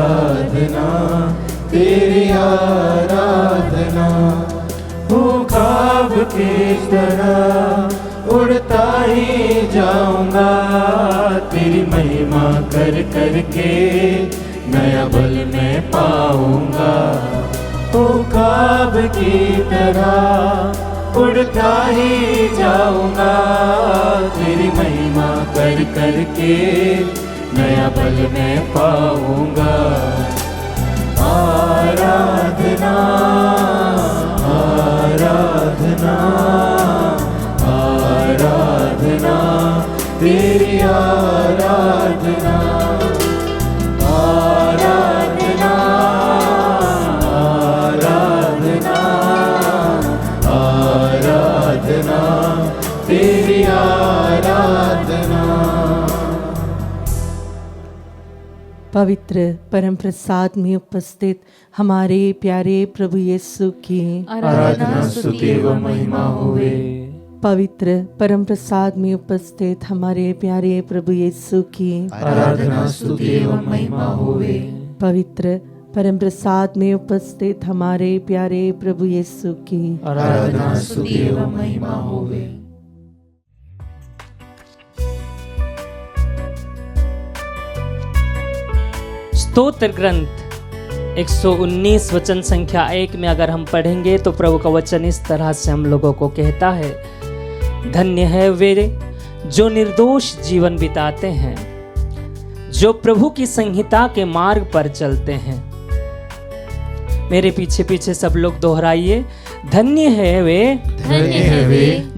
आराधना, तेरी आराधना। हो ख्वाब की तरह उड़ता ही जाऊंगा, तेरी महिमा कर कर के नया बल मैं पाऊंगा। हो ख्वाब की तरह उड़ता ही जाऊंगा, तेरी महिमा कर कर के नया बल मैं पाऊंगा। आराधना आराधना आराधना, तेरी आराधना। आराधना आराधना आराधना, तेरी आराधना। पवित्र परम प्रसाद में उपस्थित हमारे प्यारे प्रभु यीशु की आराधना, स्तुति एवं महिमा होवे। पवित्र परम प्रसाद में उपस्थित हमारे प्यारे प्रभु यीशु की आराधना, स्तुति एवं महिमा होवे। पवित्र परम प्रसाद में उपस्थित हमारे प्यारे प्रभु यीशु की आराधना, स्तुति एवं महिमा होवे। स्तोत्र ग्रंथ 119 वचन संख्या 1 में अगर हम पढ़ेंगे तो प्रभु का वचन इस तरह से हम लोगों को कहता है, धन्य है वे जो निर्दोष जीवन बिताते हैं, जो प्रभु की संहिता के मार्ग पर चलते हैं। मेरे पीछे पीछे सब लोग दोहराइए, धन्य है वे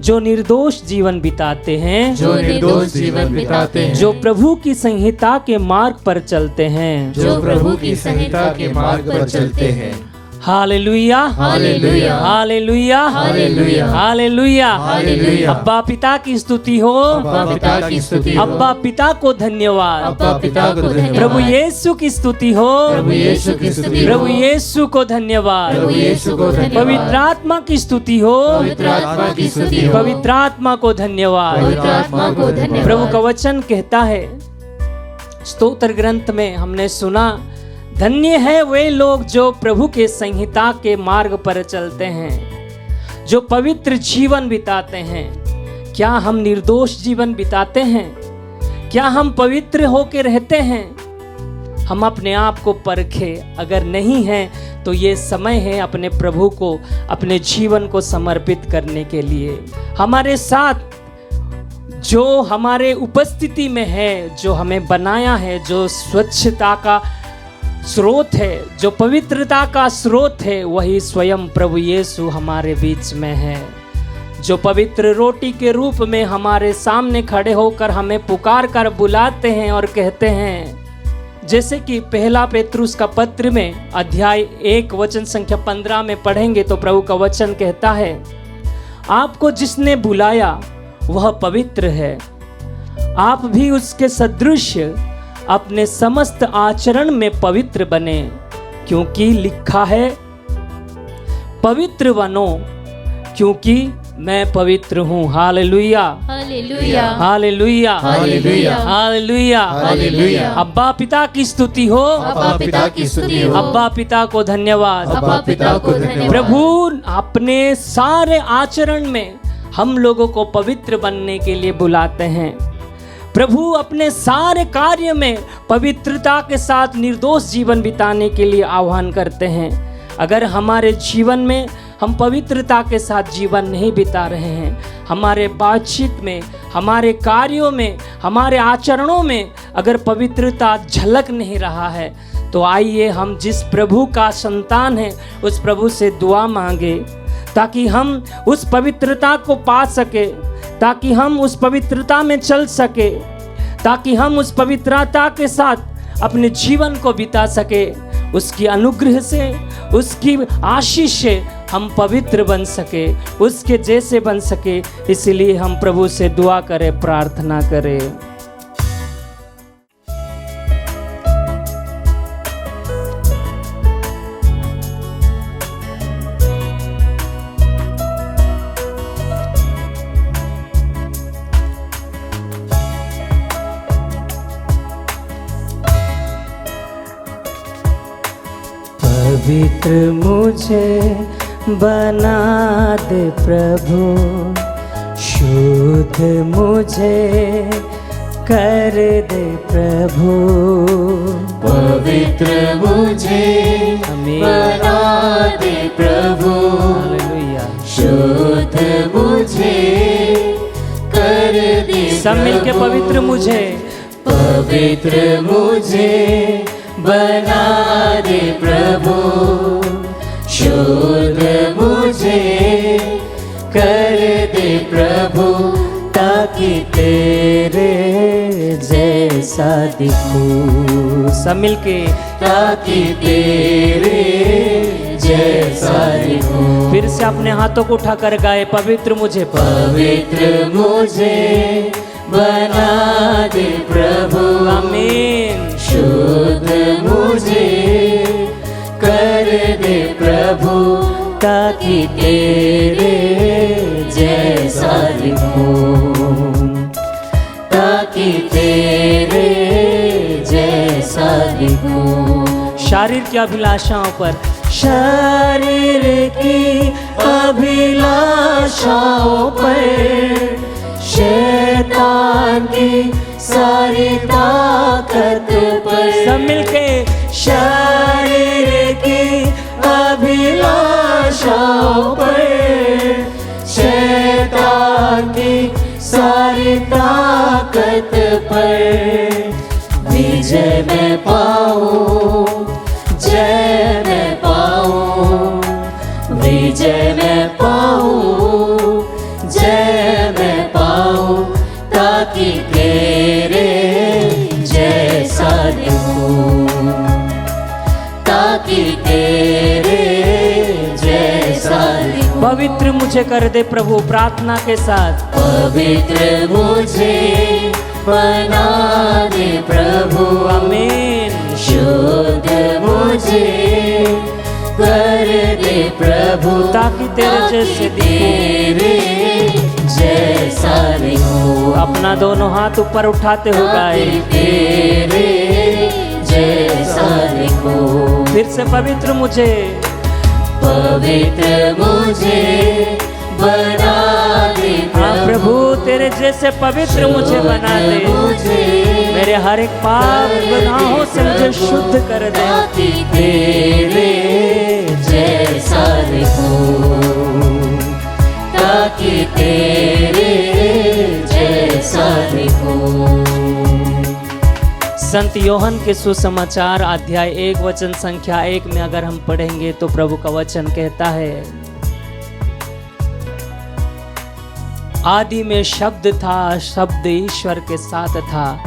जो निर्दोष जीवन बिताते हैं, जो निर्दोष जीवन बिताते हैं, जो प्रभु की संहिता के मार्ग पर चलते हैं, जो प्रभु की संहिता के मार्ग पर चलते हैं। Hallelujah hallelujah hallelujah hallelujah hallelujah. Hallelujah. अब्बा पिता की स्तुति हो, अब्बा पिता की स्तुति हो, अब्बा पिता को धन्यवाद, अब्बा पिता को धन्यवाद। प्रभु यीशु की स्तुति हो, प्रभु यीशु की स्तुति हो, प्रभु यीशु को धन्यवाद, प्रभु यीशु को धन्यवाद। पवित्र आत्मा की स्तुति हो, पवित्र आत्मा की स्तुति हो, पवित्र आत्मा को धन्यवाद, पवित्र आत्मा को धन्यवाद। प्रभु का वचन कहता है, स्तोत्र ग्रंथ में हमने सुना, धन्य है वे लोग जो प्रभु के संहिता के मार्ग पर चलते हैं, जो पवित्र जीवन बिताते हैं। क्या हम निर्दोष जीवन बिताते हैं? क्या हम पवित्र होके रहते हैं? हम अपने आप को परखें, अगर नहीं है तो ये समय है अपने प्रभु को, अपने जीवन को समर्पित करने के लिए। हमारे साथ जो हमारे उपस्थिति में है, जो हमें बनाया है, जो स्वच्छता का स्रोत है, जो पवित्रता का स्रोत है, वही स्वयं प्रभु यीशु हमारे बीच में है, जो पवित्र रोटी के रूप में हमारे सामने खड़े होकर हमें पुकार कर बुलाते हैं और कहते हैं, जैसे कि पहला पेतरुस का पत्र में अध्याय 1 वचन संख्या 15 में पढ़ेंगे तो प्रभु का वचन कहता है, आपको जिसने बुलाया वह पवित्र है, आप भी उसके सदृश अपने समस्त आचरण में पवित्र बने, क्योंकि लिखा है, पवित्र बनो क्योंकि मैं पवित्र हूँ। Hallelujah hallelujah hallelujah hallelujah hallelujah hallelujah. अब्बा पिता की स्तुति हो, अब्बा पिता की स्तुति हो, अब्बा पिता को धन्यवाद, अब्बा पिता को धन्यवाद। प्रभु अपने सारे आचरण में हम लोगों को पवित्र बनने के लिए बुलाते हैं। प्रभु अपने सारे कार्य में पवित्रता के साथ निर्दोष जीवन बिताने के लिए आह्वान करते हैं। अगर हमारे जीवन में हम पवित्रता के साथ जीवन नहीं बिता रहे हैं, हमारे बातचीत में, हमारे कार्यों में, हमारे आचरणों में अगर पवित्रता झलक नहीं रहा है, तो आइए हम जिस प्रभु का संतान है उस प्रभु से दुआ मांगे, ताकि हम उस पवित्रता को पा सके, ताकि हम उस पवित्रता में चल सके, ताकि हम उस पवित्रता के साथ अपने जीवन को बिता सके। उसकी अनुग्रह से, उसकी आशीष से हम पवित्र बन सके, उसके जैसे बन सके। इसलिए हम प्रभु से दुआ करें, प्रार्थना करें। पवित्र मुझे बना दे प्रभु, शुद्ध मुझे कर दे प्रभु, पवित्र मुझे बना दे प्रभु, हालेलुया। शुद्ध मुझे कर दे सब मिलके पवित्र मुझे, पवित्र मुझे बना दे प्रभु, शुद्ध मुझे कर दे प्रभु, ताकि तेरे जैसा दिखूं। सब मिलके ताकि तेरे जैसा दिखूं। फिर से अपने हाथों को उठाकर गाए, पवित्र मुझे, पवित्र मुझे बना दे प्रभु, आमीन। शुद्ध मुझे कर दे प्रभु, ताकि तेरे जैसा दिखूं, ताकि तेरे जैसा दिखूं। शरीर की अभिलाषाओं पर, शरीर की अभिलाषाओं पर, शैतान की सारी ताकत पर, सब मिलके शरीर की अभिलाषाओं पर, शैतान की सारी ताकत पर, विजय मैं पाऊं, जय मैं पाऊं, विजय मैं पाऊं, जय मैं पाऊं, ताकि तेरे जैसा दिखूं, ताकि तेरे जैसा दिखूं। पवित्र मुझे कर दे प्रभु, प्रार्थना के साथ, पवित्र मुझे बना दे प्रभु, आमीन। शुद्ध मुझे कर दे प्रभु, ताकि तेरे जैसे तेरे जैसा दिखूं। अपना दोनों हाथ ऊपर उठाते हो गाए, ताकि तेरे जैसा दिखूं। फिर से पवित्र मुझे, पवित्र मुझे बना दे हाँ प्रभु, तेरे जैसे पवित्र मुझे बना दे, मुझे मेरे हर एक पाप गुनाहों से मुझे शुद्ध कर दे, ताकि तेरे जैसा दिखूं, ताकि तेरे जैसा दिखूं। संत योहन के सुसमाचार अध्याय 1 वचन संख्या 1 में अगर हम पढ़ेंगे तो प्रभु का वचन कहता है, आदि में शब्द था, शब्द ईश्वर के साथ था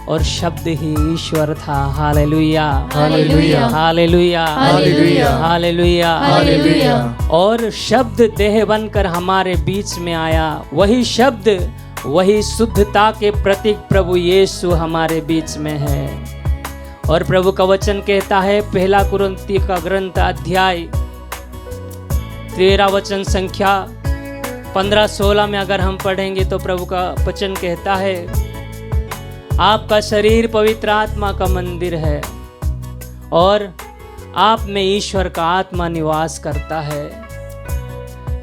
और शब्द ही ईश्वर था। Hallelujah, hallelujah, hallelujah, hallelujah, hallelujah, hallelujah. और शब्द देह बनकर हमारे बीच में आया, वही शब्द, वही शुद्धता के प्रतीक प्रभु यीशु हमारे बीच में है। और प्रभु का वचन कहता है, पहला कुरिन्थियों का ग्रंथ अध्याय 13 वचन संख्या 15-16 में अगर हम पढ़ेंगे तो प्रभु का वचन कहता है, आपका शरीर पवित्र आत्मा का मंदिर है और आप में ईश्वर का आत्मा निवास करता है।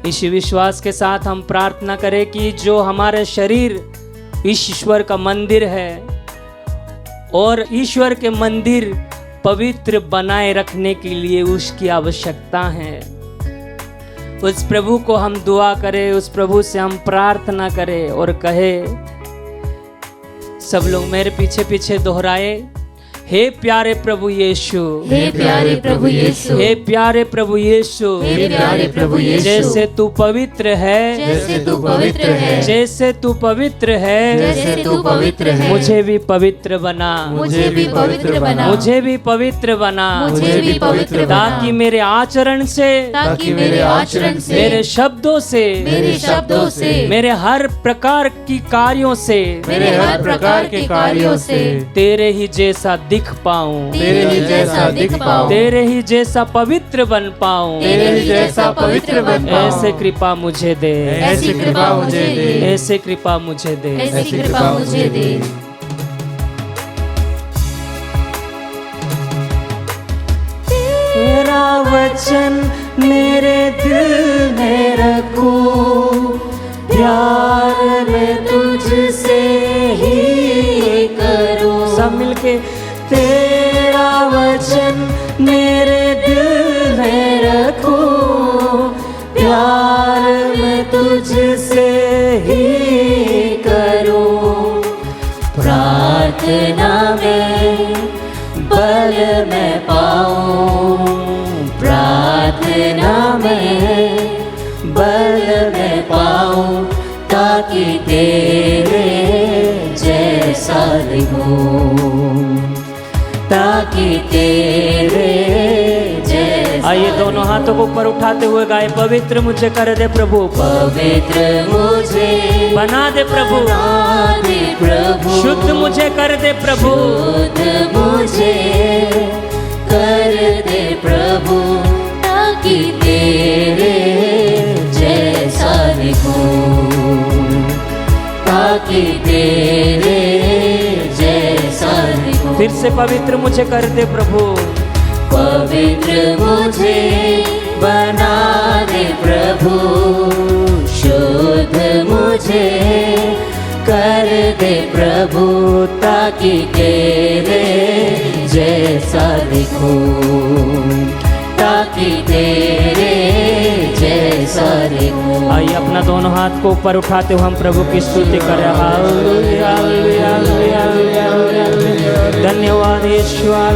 इसी विश्वास के साथ हम प्रार्थना करें कि जो हमारे शरीर ईश्वर का मंदिर है और ईश्वर के मंदिर पवित्र बनाए रखने के लिए उसकी आवश्यकता है, उस प्रभु को हम दुआ करें, उस प्रभु से हम प्रार्थना करें और कहे, सब लोग मेरे पीछे पीछे दोहराए, हे प्यारे प्रभु यीशु, हे प्यारे प्रभु यीशु, हे प्यारे प्रभु यीशु, हे प्यारे प्रभु यीशु, जैसे तू पवित्र है, जैसे तू पवित्र है, जैसे तू पवित्र है, जैसे तू पवित्र है, मुझे भी पवित्र बना, मुझे भी पवित्र बना, मुझे भी पवित्र बना, मुझे भी पवित्र बना, ताकि मेरे आचरण से, ताकि मेरे आचरण से, मेरे शब्दों से, मेरे शब्दों से, मेरे हर प्रकार की कार्यों से, मेरे हर प्रकार के कार्यों से तेरे ही जैसा दिख पाऊं, तेरे ही जैसा दिख पाऊं, तेरे ही जैसा पवित्र बन पाऊं, तेरे ही जैसा पवित्र बन पाऊं। ऐसे कृपा मुझे दे, ऐसी कृपा मुझे दे, ऐसे कृपा मुझे दे, ऐसी कृपा मुझे दे। तेरा वचन मेरे दिल में रखूं, प्यार मैं तुझसे ही करूं। सब मिलके तेरा वचन मेरे दिल में रखूं, प्यार मैं तुझसे ही करूं। प्रार्थना में बल मैं पाऊं, प्रार्थना में बल मैं पाऊं, ताकि तेरे जैसा दिखूं, ताकि तेरे जैसा। आइए दोनों हाथों को ऊपर उठाते हुए गाए, पवित्र मुझे कर दे प्रभु, पवित्र मुझे बना दे प्रभु, बना दे प्रभु, शुद्ध मुझे कर दे प्रभु, शुद्ध मुझे कर दे प्रभु, ताकि तेरे जैसा दिखूं, ताकि तेरे जैसा दिखूं। फिर से पवित्र मुझे कर दे प्रभु, पवित्र मुझे बना दे प्रभु, शुद्ध मुझे कर दे प्रभु, ताकि तेरे जैसा दिखूं, ताकि तेरे जैसा दिखूं। आइए अपना दोनों हाथ को ऊपर उठाते हुए हम प्रभु की स्तुति कर रहे हैं। धन्यवाद ईश्वर,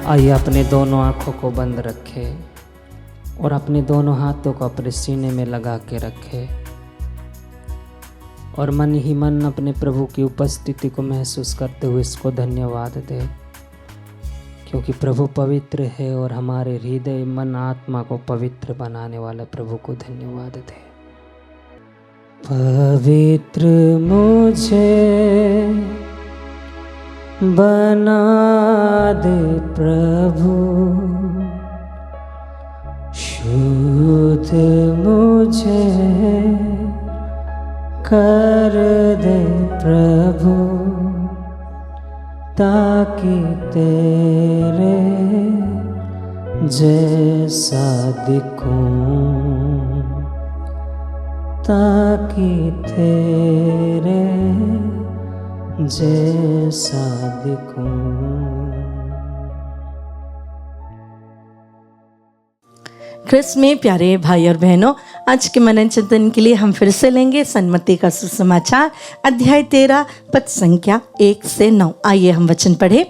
आइए अपने दोनों आँखों को बंद रखें और अपने दोनों हाथों को अपने सीने में लगा के रखें और मन ही मन अपने प्रभु की उपस्थिति को महसूस करते हुए इसको धन्यवाद दे, क्योंकि प्रभु पवित्र है और हमारे हृदय मन आत्मा को पवित्र बनाने वाले प्रभु को धन्यवाद दे। पवित्र मुझे बना दे प्रभु, शुद्ध मुझे कर दे प्रभु, ताकि तेरे जैसा दिखूं, ताकि तेरे जैसा दिखूं। क्रिस्त में प्यारे भाई और बहनों, आज के मनन चिंतन के लिए हम फिर से लेंगे सन्मति का सुसमाचार अध्याय 13 पद संख्या 1 से 9। आइए हम वचन पढ़े।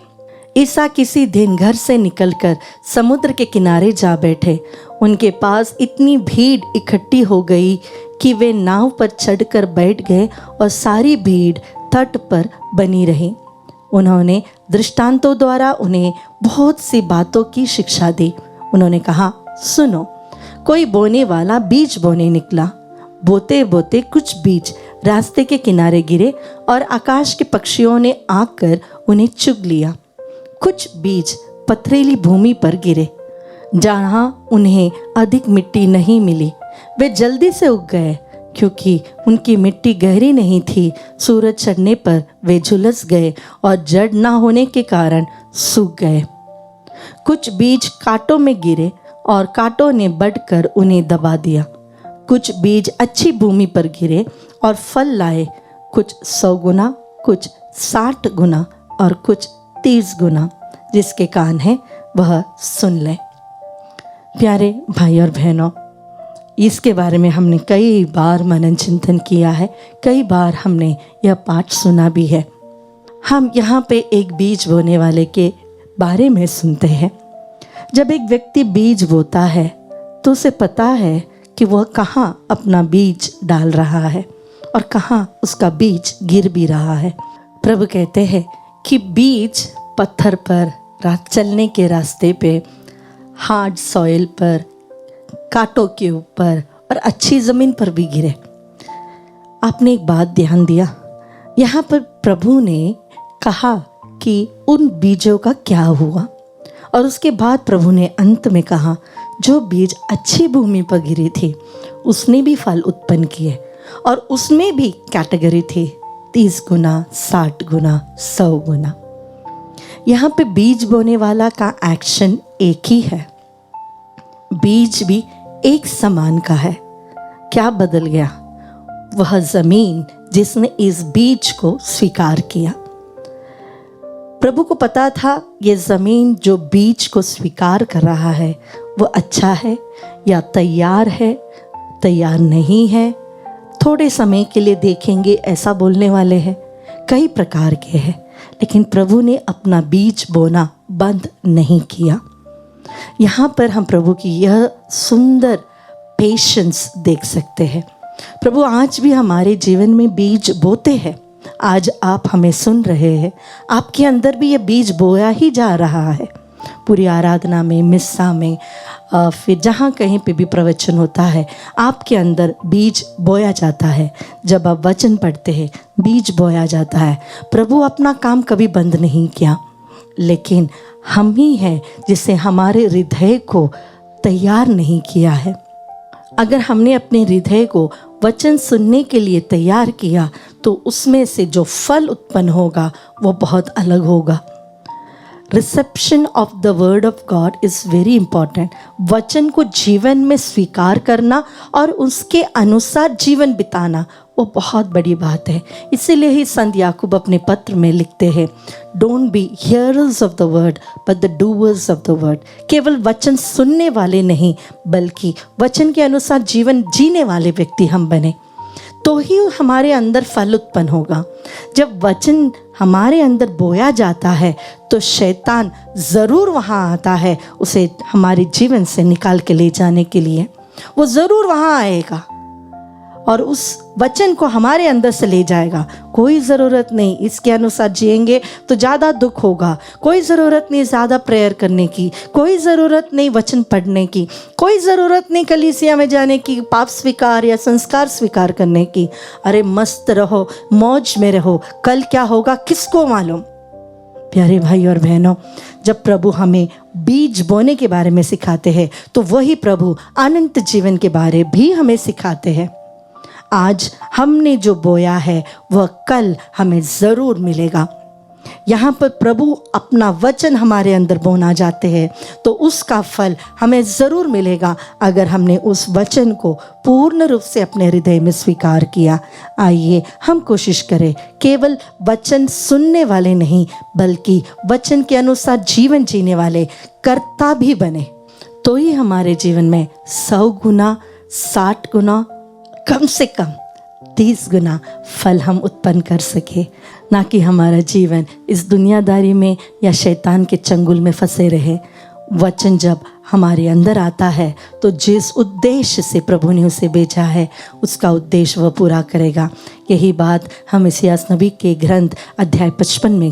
ईसा किसी दिन घर से निकलकर समुद्र के किनारे जा बैठे। उनके पास इतनी भीड़ इकट्ठी हो गई कि वे नाव पर चढ़कर बैठ गए और सारी भीड़ तट पर बनी रही। उन्होंने दृष्टांतों द्वारा उन्हें बहुत सी बातों की शिक्षा दी। उन्होंने कहा, सुनो, कोई बोने वाला बीज बोने निकला। बोते बोते कुछ बीज रास्ते के किनारे गिरे और आकाश के पक्षियों ने आकर उन्हें चुग लिया। कुछ बीज पथरीली भूमि पर गिरे, जहाँ उन्हें अधिक मिट्टी नहीं मिली। वे जल्दी से उग गए, क्योंकि उनकी मिट्टी गहरी नहीं थी। सूरज चढ़ने पर वे झुलस गए और जड़ न होने के कारण सूख गए। कुछ बीज कांटों में गिरे और कांटों ने बढ़कर उन्हें दबा दिया। कुछ बीज अच्छी भूमि पर गिरे और फल लाए, कुछ 100 गुना, कुछ 60 गुना और कुछ 30 गुना। जिसके कान है वह सुन ले। प्यारे भाई और बहनों, इसके बारे में हमने कई बार मनन चिंतन किया है, कई बार हमने यह पाठ सुना भी है। हम यहाँ पे एक बीज बोने वाले के बारे में सुनते हैं। जब एक व्यक्ति बीज बोता है तो उसे पता है कि वह कहाँ अपना बीज डाल रहा है और कहाँ उसका बीज गिर भी रहा है। प्रभु कहते हैं कि बीज पत्थर पर, चलने के रास्ते पे, हार्ड सॉइल पर, कांटों के ऊपर और अच्छी ज़मीन पर भी गिरे। आपने एक बात ध्यान दिया, यहाँ पर प्रभु ने कहा कि उन बीजों का क्या हुआ, और उसके बाद प्रभु ने अंत में कहा जो बीज अच्छी भूमि पर गिरी थी उसने भी फल उत्पन्न किए, और उसमें भी कैटेगरी थी 30 गुना, 60 गुना, 100 गुना। यहाँ पे बीज बोने वाला का एक्शन एक ही है, बीज भी एक समान का है। क्या बदल गया? वह जमीन जिसने इस बीज को स्वीकार किया। प्रभु को पता था ये जमीन जो बीज को स्वीकार कर रहा है वो अच्छा है या तैयार है, तैयार नहीं है, थोड़े समय के लिए देखेंगे ऐसा बोलने वाले हैं, कई प्रकार के हैं। लेकिन प्रभु ने अपना बीज बोना बंद नहीं किया। यहाँ पर हम प्रभु की यह सुंदर पेशेंस देख सकते हैं। प्रभु आज भी हमारे जीवन में बीज बोते हैं। आज आप हमें सुन रहे हैं, आपके अंदर भी ये बीज बोया ही जा रहा है। पूरी आराधना में, मिस्सा में, फिर जहाँ कहीं पे भी प्रवचन होता है, आपके अंदर बीज बोया जाता है। जब आप वचन पढ़ते हैं बीज बोया जाता है। प्रभु अपना काम कभी बंद नहीं किया, लेकिन हम ही हैं जिसे हमारे हृदय को तैयार नहीं किया है। अगर हमने अपने हृदय को वचन सुनने के लिए तैयार किया तो उसमें से जो फल उत्पन्न होगा वो बहुत अलग होगा। Reception of the word of God is very important. वचन को जीवन में स्वीकार करना और उसके अनुसार जीवन बिताना वो बहुत बड़ी बात है। इसीलिए ही संत याकूब अपने पत्र में लिखते हैं, don't be hearers of the word but the doers of the word. केवल वचन सुनने वाले नहीं बल्कि वचन के अनुसार जीवन जीने वाले व्यक्ति हम बने, तो ही हमारे अंदर फल उत्पन्न होगा। जब वचन हमारे अंदर बोया जाता है तो शैतान ज़रूर वहाँ आता है उसे हमारे जीवन से निकाल के ले जाने के लिए। वो ज़रूर वहाँ आएगा और उस वचन को हमारे अंदर से ले जाएगा। कोई ज़रूरत नहीं इसके अनुसार जिएंगे तो ज़्यादा दुख होगा, कोई ज़रूरत नहीं ज़्यादा प्रेयर करने की, कोई ज़रूरत नहीं वचन पढ़ने की, कोई ज़रूरत नहीं कलीसिया में जाने की, पाप स्वीकार या संस्कार स्वीकार करने की। अरे मस्त रहो, मौज में रहो, कल क्या होगा किसको मालूम। प्यारे भाई और बहनों, जब प्रभु हमें बीज बोने के बारे में सिखाते हैं तो वही प्रभु अनंत जीवन के बारे भी हमें सिखाते हैं। आज हमने जो बोया है वह कल हमें ज़रूर मिलेगा। यहाँ पर प्रभु अपना वचन हमारे अंदर बोना चाहते हैं तो उसका फल हमें ज़रूर मिलेगा अगर हमने उस वचन को पूर्ण रूप से अपने हृदय में स्वीकार किया। आइए हम कोशिश करें केवल वचन सुनने वाले नहीं बल्कि वचन के अनुसार जीवन जीने वाले कर्ता भी बने, तो ही हमारे जीवन में 100 गुना, 60 गुना, कम से कम 30 गुना फल हम उत्पन्न कर सके, ना कि हमारा जीवन इस दुनियादारी में या शैतान के चंगुल में फंसे रहे। वचन जब हमारे अंदर आता है तो जिस उद्देश्य से प्रभु ने उसे भेजा है उसका उद्देश्य वह पूरा करेगा। यही बात हम इस्यास नबी के ग्रंथ अध्याय 55 में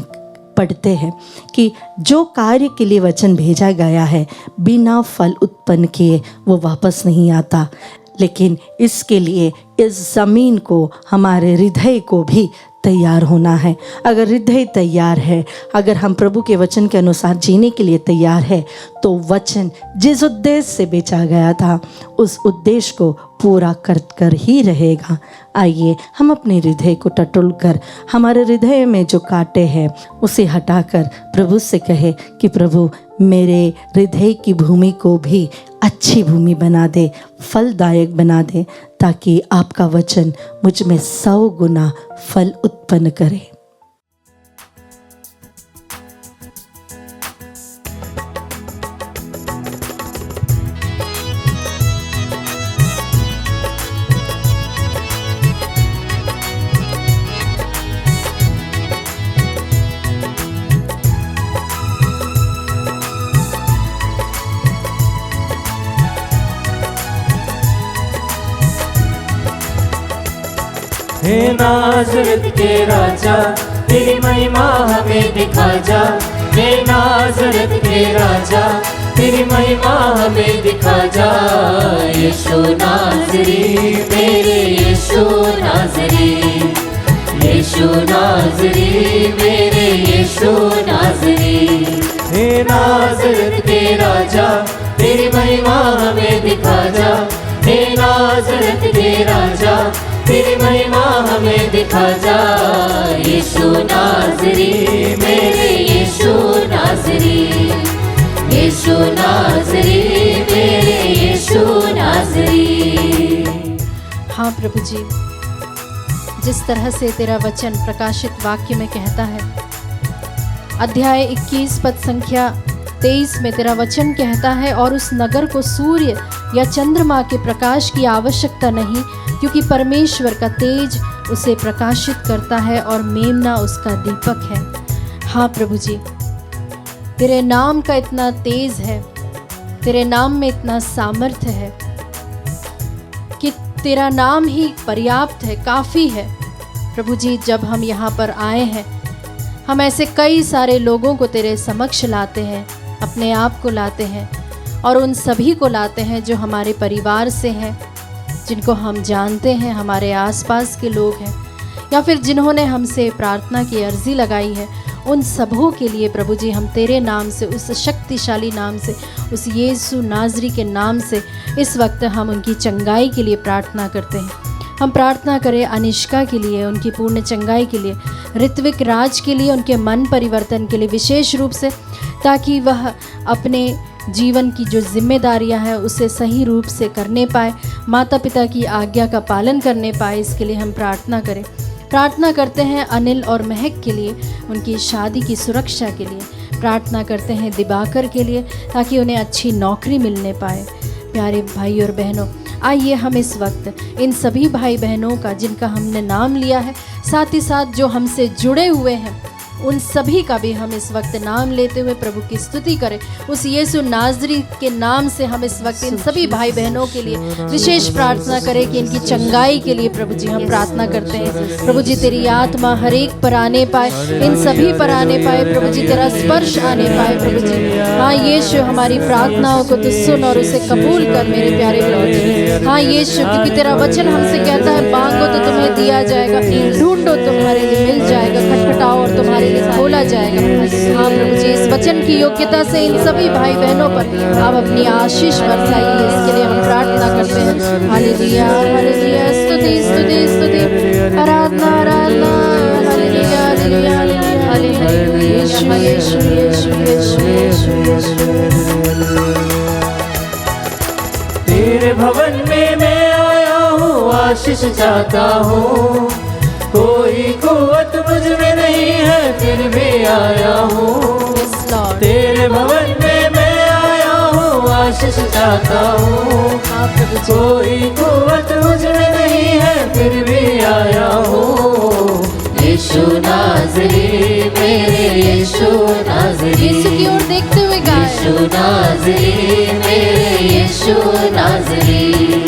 पढ़ते हैं कि जो कार्य के लिए वचन भेजा गया है बिना फल उत्पन्न किए वो वापस नहीं आता, लेकिन इसके लिए इस ज़मीन को, हमारे हृदय को भी तैयार होना है। अगर हृदय तैयार है, अगर हम प्रभु के वचन के अनुसार जीने के लिए तैयार है तो वचन जिस उद्देश्य से बेचा गया था उस उद्देश्य को पूरा कर ही रहेगा। आइए हम अपने हृदय को टटोल कर, हमारे हृदय में जो कांटे हैं उसे हटाकर प्रभु से कहे कि प्रभु मेरे हृदय की भूमि को भी अच्छी भूमि बना दे, फलदायक बना दे, ताकि आपका वचन मुझ में 100 गुना फल उत्पन्न करे। हे नाज़रेत के राजा तेरी महिमा हमें दिखा जा। हे नाज़रेत के राजा तेरी महिमा हमें दिखा जा। यीशु नाज़री मेरे यीशु नाज़री, यीशु नाज़री मेरे यीशु नाज़री। हे नाज़रेत के राजा तेरी महिमा हमें दिखा जा। हे नाज़रेत के राजा तेरी महिमा हमें दिखा जा। यीशु नाज़री मेरे यीशु नाज़री, यीशु नाज़री मेरे यीशु नाज़री। हाँ प्रभु जी, जिस तरह से तेरा वचन प्रकाशित वाक्य में कहता है, अध्याय 21 पद संख्या 23 में तेरा वचन कहता है, और उस नगर को सूर्य या चंद्रमा के प्रकाश की आवश्यकता नहीं, क्योंकि परमेश्वर का तेज उसे प्रकाशित करता है और मेमना उसका दीपक है। हाँ प्रभु जी, तेरे नाम का इतना तेज है, तेरे नाम में इतना सामर्थ्य है कि तेरा नाम ही पर्याप्त है, काफ़ी है। प्रभु जी, जब हम यहाँ पर आए हैं, हम ऐसे कई सारे लोगों को तेरे समक्ष लाते हैं, अपने आप को लाते हैं, और उन सभी को लाते हैं जो हमारे परिवार से हैं, जिनको हम जानते हैं, हमारे आसपास के लोग हैं, या फिर जिन्होंने हमसे प्रार्थना की अर्जी लगाई है। उन सबों के लिए प्रभु जी हम तेरे नाम से, उस शक्तिशाली नाम से, उस यीशु नाज़री के नाम से इस वक्त हम उनकी चंगाई के लिए प्रार्थना करते हैं। हम प्रार्थना करें अनिष्का के लिए, उनकी पूर्ण चंगाई के लिए, ऋत्विक राज के लिए, उनके मन परिवर्तन के लिए विशेष रूप से, ताकि वह अपने जीवन की जो जिम्मेदारियां हैं उसे सही रूप से करने पाए, माता पिता की आज्ञा का पालन करने पाए। इसके लिए हम प्रार्थना करें। प्रार्थना करते हैं अनिल और महक के लिए, उनकी शादी की सुरक्षा के लिए। प्रार्थना करते हैं दिबाकर के लिए, ताकि उन्हें अच्छी नौकरी मिलने पाए। प्यारे भाई और बहनों, आइए हम इस वक्त इन सभी भाई बहनों का, जिनका हमने नाम लिया है, साथ ही साथ जो हमसे जुड़े हुए हैं, उन सभी का भी हम इस वक्त नाम लेते हुए प्रभु की स्तुति करें। उस यीशु नाज़री के नाम से हम इस वक्त इन सभी भाई बहनों के लिए विशेष प्रार्थना करें कि इनकी चंगाई के लिए प्रभु जी हम प्रार्थना करते हैं। प्रभु जी, तेरी आत्मा हर एक पर आने पाए, इन सभी पर आने पाए प्रभु जी, तेरा स्पर्श आने पाए प्रभु जी। हाँ यीशु, हमारी प्रार्थनाओं को तू सुन और उसे कबूल कर मेरे प्यारे प्रभु जी। हाँ यीशु, क्योंकि तेरा वचन हमसे कहता है, मांगो तो तुम्हें दिया जाएगा, ढूंढो तुम्हारे लिए मिल जाएगा, खटखटाओ और तुम्हारे खोला जाएगा। हाँ प्रभु जी, इस वचन की योग्यता से इन सभी भाई बहनों पर आप अपनी आशीष बरसाइए, इसके लिए हम प्रार्थना करते हैं। हालेलुया हालेलुया, स्तुति स्तुति स्तुति, आराधना आराधना, हालेलुया हालेलुया हालेलुया, यीशु यीशु यीशु यीशु यीशु। तेरे भवन में मैं आया हूँ, आशीष चाहता हूँ, कोई कुव्वत मुझ में नहीं है, फिर भी आया हूँ। तेरे भवन में मैं आया हूँ, आशीष चाहता हूँ, कोई कुव्वत मुझ में नहीं है, फिर भी आया हूँ। यीशु नाज़री मेरे यीशु नाज़री, यीशु की ओर देखते हुए गाएं। यीशु नाज़री मेरे यीशु नाज़री।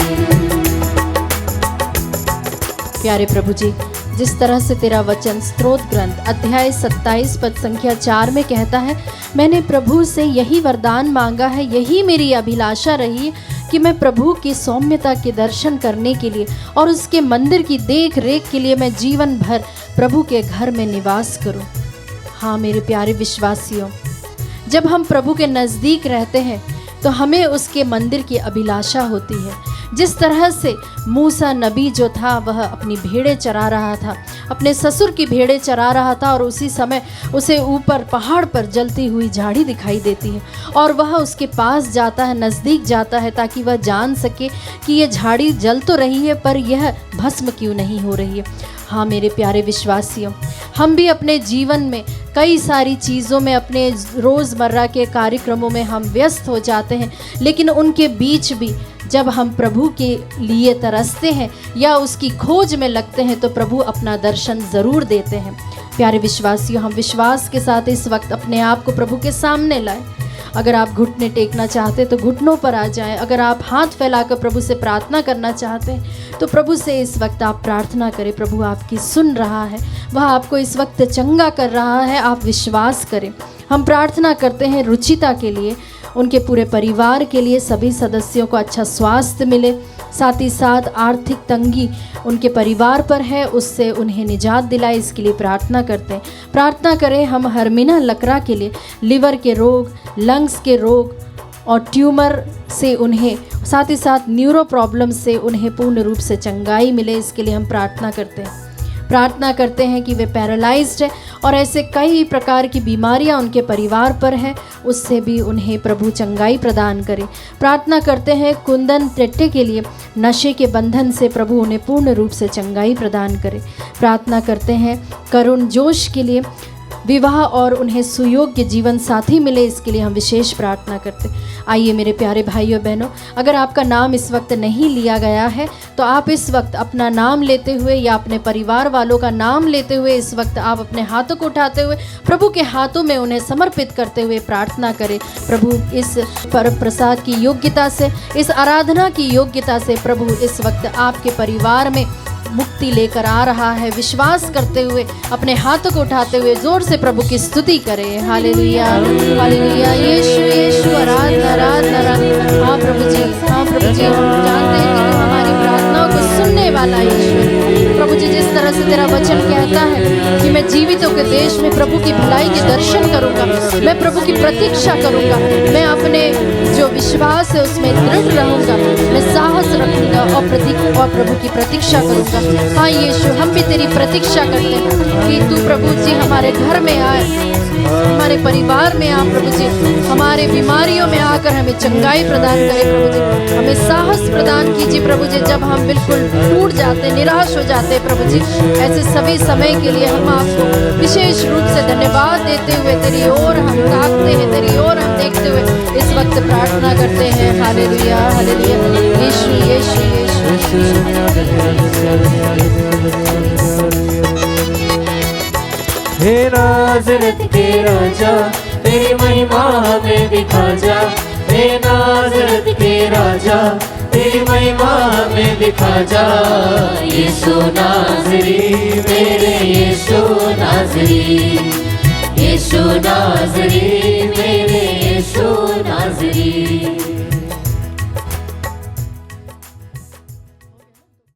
प्यारे प्रभु जी, जिस तरह से तेरा वचन स्तोत्र ग्रंथ अध्याय 27 पद संख्या 4 में कहता है, मैंने प्रभु से यही वरदान मांगा है, यही मेरी अभिलाषा रही कि मैं प्रभु की सौम्यता के दर्शन करने के लिए और उसके मंदिर की देख रेख के लिए मैं जीवन भर प्रभु के घर में निवास करूं। हाँ मेरे प्यारे विश्वासियों, जब हम प्रभु के नज़दीक रहते हैं तो हमें उसके मंदिर की अभिलाषा होती है। जिस तरह से मूसा नबी जो था वह अपनी भेड़ें चरा रहा था, अपने ससुर की भेड़ें चरा रहा था, और उसी समय उसे ऊपर पहाड़ पर जलती हुई झाड़ी दिखाई देती है और वह उसके पास जाता है, नज़दीक जाता है, ताकि वह जान सके कि ये झाड़ी जल तो रही है पर यह भस्म क्यों नहीं हो रही है। हाँ मेरे प्यारे विश्वासियों, हम भी अपने जीवन में कई सारी चीज़ों में, अपने रोज़मर्रा के कार्यक्रमों में हम व्यस्त हो जाते हैं, लेकिन उनके बीच भी जब हम प्रभु के लिए तरसते हैं या उसकी खोज में लगते हैं तो प्रभु अपना दर्शन ज़रूर देते हैं। प्यारे विश्वासियों, हम विश्वास के साथ इस वक्त अपने आप को प्रभु के सामने लाएं। अगर आप घुटने टेकना चाहते तो घुटनों पर आ जाएं। अगर आप हाथ फैलाकर प्रभु से प्रार्थना करना चाहते हैं तो प्रभु से इस वक्त आप प्रार्थना करें। प्रभु आपकी सुन रहा है, वह आपको इस वक्त चंगा कर रहा है, आप विश्वास करें। हम प्रार्थना करते हैं रुचिता के लिए, उनके पूरे परिवार के लिए, सभी सदस्यों को अच्छा स्वास्थ्य मिले, साथ ही साथ आर्थिक तंगी उनके परिवार पर है उससे उन्हें निजात दिलाए, इसके लिए प्रार्थना करते हैं। प्रार्थना करें हम हरमीना लकड़ा के लिए, लिवर के रोग, लंग्स के रोग और ट्यूमर से उन्हें, साथ ही साथ न्यूरो प्रॉब्लम से उन्हें पूर्ण रूप से चंगाई मिले, इसके लिए हम प्रार्थना करते हैं। प्रार्थना करते हैं कि वे पैरालाइज्ड है और ऐसे कई प्रकार की बीमारियां उनके परिवार पर हैं, उससे भी उन्हें प्रभु चंगाई प्रदान करे। प्रार्थना करते हैं कुंदन टेट्टे के लिए, नशे के बंधन से प्रभु उन्हें पूर्ण रूप से चंगाई प्रदान करे। प्रार्थना करते हैं करुण जोश के लिए, विवाह और उन्हें सुयोग्य जीवन साथी मिले, इसके लिए हम विशेष प्रार्थना करते हैं। आइए मेरे प्यारे भाइयों बहनों, अगर आपका नाम इस वक्त नहीं लिया गया है तो आप इस वक्त अपना नाम लेते हुए या अपने परिवार वालों का नाम लेते हुए इस वक्त आप अपने हाथों को उठाते हुए प्रभु के हाथों में उन्हें समर्पित करते हुए प्रार्थना करें। प्रभु इस पर प्रसाद की योग्यता से, इस आराधना की योग्यता से प्रभु इस वक्त आपके परिवार में मुक्ति लेकर आ रहा है। विश्वास करते हुए अपने हाथों को उठाते हुए जोर से प्रभु की स्तुति करें। हालेलुया हालेलुया, यीशु यीशु, आराधना आराधना आराधना। हाँ प्रभु जी, हाँ प्रभु जी, हम जानते हैं कि तू हमारी प्रार्थनाओं को सुनने वाला ईश्वर। प्रभु जी, जिस तरह से तेरा वचन कहता है कि मैं जीवितों के देश में प्रभु की भलाई के दर्शन करूंगा, मैं प्रभु की प्रतीक्षा करूंगा, मैं अपने जो विश्वास है उसमें दृढ़ रहूंगा, मैं साहस रखूंगा और प्रभु की प्रतीक्षा करूंगा। हाँ यीशु, हम भी तेरी प्रतीक्षा करते हैं कि तू प्रभु जी हमारे घर में आए, हमारे परिवार में आ प्रभु जी, हमारे बीमारियों में आकर हमें चंगाई प्रदान करे प्रभु जी, हमें साहस प्रदान कीजिए प्रभु जी। जब हम बिल्कुल टूट जाते, निराश हो जाते प्रभु जी, ऐसे सभी समय के लिए हम आपको विशेष रूप से धन्यवाद देते हुए तेरी ओर हम ताकते हैं, तेरी ओर हम देखते हुए इस वक्त प्रार्थना करते हैं। हालेलुया हालेलुया, यीशु यीशु यीशु। हे नाज़रेत के राजा, तेरी महिमा हमें दिखा जा। हे नाज़रेत के राजा, तेरी महिमा हमें दिखा जा। यीशु नाज़री, मेरे यीशु नाज़री, यीशु नाज़री, मेरे यीशु नाज़री।